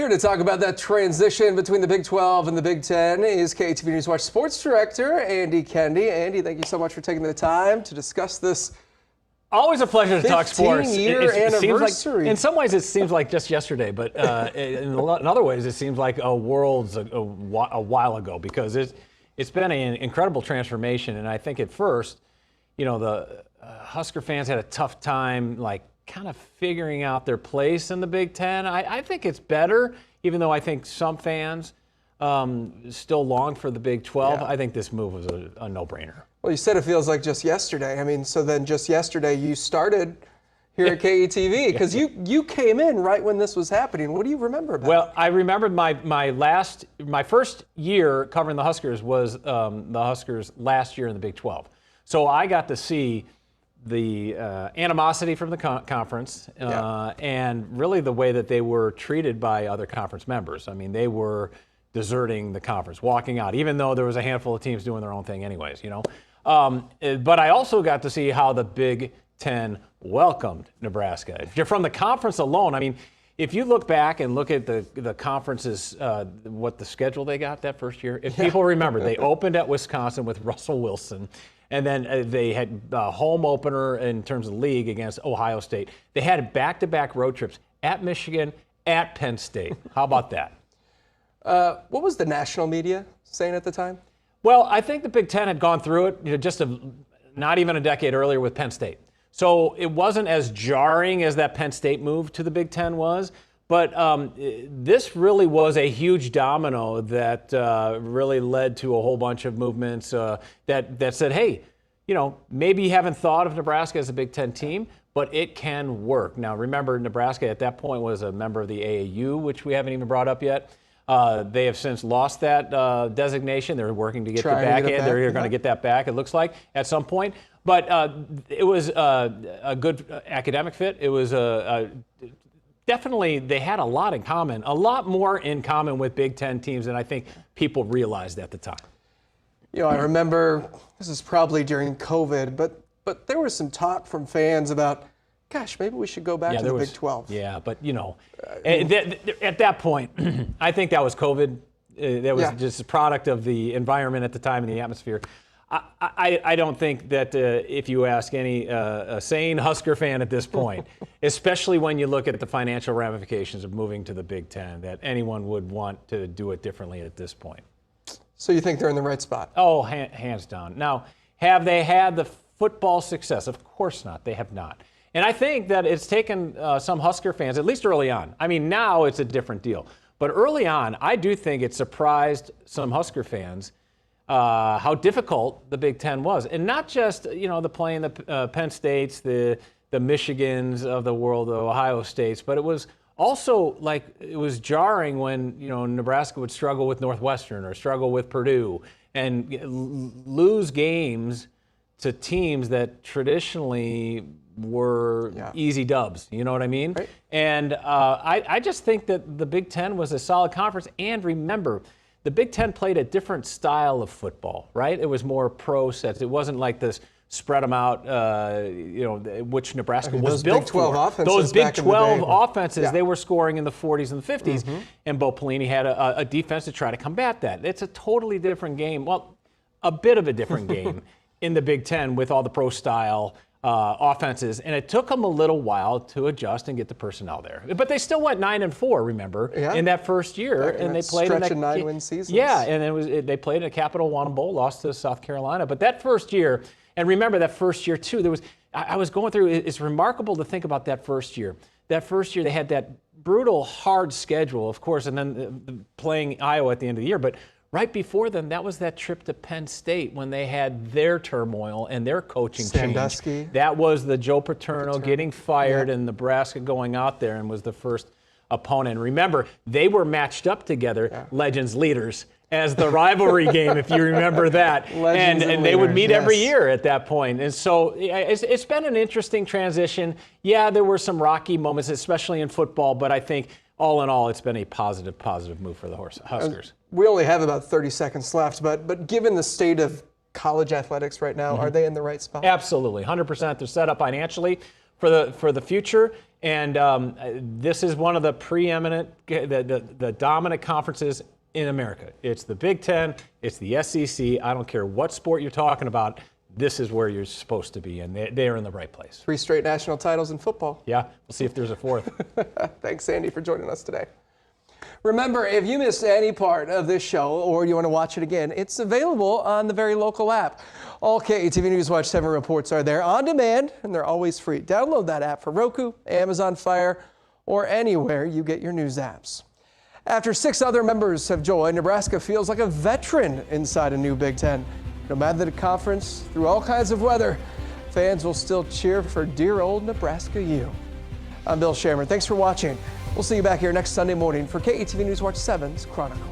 Here to talk about that transition between the Big 12 and the Big 10 is KTV News Watch Sports Director Andy Kendeigh. Andy, thank you so much for taking the time to discuss this. Always a pleasure to talk sports. 15-year anniversary. Like, in some ways, it seems like just yesterday, but in other ways, it seems like a while ago because it's been an incredible transformation. And I think at first, the Husker fans had a tough time, kind of figuring out their place in the Big Ten. I think it's better, even though I think some fans still long for the Big 12. Yeah. I think this move was a no-brainer. Well, you said it feels like just yesterday. I mean, so then just yesterday you started here at KETV because you came in right when this was happening. What do you remember about it? Well, I remember my first year covering the Huskers was the Huskers' last year in the Big 12. So I got to see the animosity from the conference and really the way that they were treated by other conference members. I mean, they were deserting the conference, walking out, even though there was a handful of teams doing their own thing anyways, But I also got to see how the Big Ten welcomed Nebraska. From the conference alone, I mean, if you look back and look at the conferences, what the schedule they got that first year, if people remember, they opened at Wisconsin with Russell Wilson. And then they had a home opener in terms of league against Ohio State. They had back-to-back road trips at Michigan, at Penn State. How about that? What was the national media saying at the time? Well, I think the Big Ten had gone through it not even a decade earlier with Penn State. So it wasn't as jarring as that Penn State move to the Big Ten was. But this really was a huge domino that really led to a whole bunch of movements that said, hey, maybe you haven't thought of Nebraska as a Big Ten team, but it can work. Now, remember, Nebraska at that point was a member of the AAU, which we haven't even brought up yet. They have since lost that designation. They're working to get the back end. They're going to get that back, it looks like, at some point. But it was a good academic fit. It was definitely, they had a lot in common, a lot more in common with Big Ten teams than I think people realized at the time. I remember, this is probably during COVID, but there was some talk from fans about, gosh, maybe we should go back to the Big 12. Yeah, but, at that point, I think that was COVID. That was just a product of the environment at the time and the atmosphere. I don't think that if you ask any sane Husker fan at this point, especially when you look at the financial ramifications of moving to the Big Ten, that anyone would want to do it differently at this point. So you think they're in the right spot? Oh, hands down. Now, have they had the football success? Of course not. They have not. And I think that it's taken some Husker fans, at least early on. I mean, now it's a different deal. But early on, I do think it surprised some Husker fans how difficult the Big Ten was. And not just, the playing the Penn States, the Michigans of the world, the Ohio States, but it was also it was jarring when, Nebraska would struggle with Northwestern or struggle with Purdue and lose games to teams that traditionally were easy dubs. You know what I mean? Right. And I just think that the Big Ten was a solid conference. And remember, the Big Ten played a different style of football, right? It was more pro sets. It wasn't like this spread them out, which Nebraska was built for. Those Big 12 offenses, they were scoring in the 40s and the 50s, and Bo Pelini had a defense to try to combat that. It's a totally different game. Well, a bit of a different game in the Big Ten with all the pro style offenses, and it took them a little while to adjust and get the personnel there. But they still went 9-4, remember, in that first year, and they played in a 9-win season. Yeah, and they played in a Capital One Bowl, lost to South Carolina. But that first year, and remember that first year too, I was going through. It's remarkable to think about that first year. That first year, they had that brutal, hard schedule, of course, and then playing Iowa at the end of the year. But right before then, that was that trip to Penn State when they had their turmoil and their coaching Sandusky. change. That was the Joe Paterno getting fired and Nebraska going out there and was the first opponent. And remember, they were matched up together, legends, leaders, as the rivalry game, if you remember that. And they would meet every year at that point. And so it's been an interesting transition. Yeah, there were some rocky moments, especially in football, but I think all in all, it's been a positive move for the Huskers. We only have about 30 seconds left, but given the state of college athletics right now, are they in the right spot? Absolutely, 100%. They're set up financially for the future. And this is one of the preeminent, the dominant conferences in America. It's the Big Ten, it's the SEC. I don't care what sport you're talking about. This is where you're supposed to be, and they are in the right place. 3 straight national titles in football. Yeah, we'll see if there's a 4th. Thanks, Andy, for joining us today. Remember, if you missed any part of this show or you want to watch it again, it's available on the very local app. All KATV News Watch 7 reports are there on demand, and they're always free. Download that app for Roku, Amazon Fire, or anywhere you get your news apps. After 6 other members have joined, Nebraska feels like a veteran inside a new Big Ten. No matter the conference, through all kinds of weather, fans will still cheer for dear old Nebraska U. I'm Bill Shammer. Thanks for watching. We'll see you back here next Sunday morning for KATV News Watch 7's Chronicle.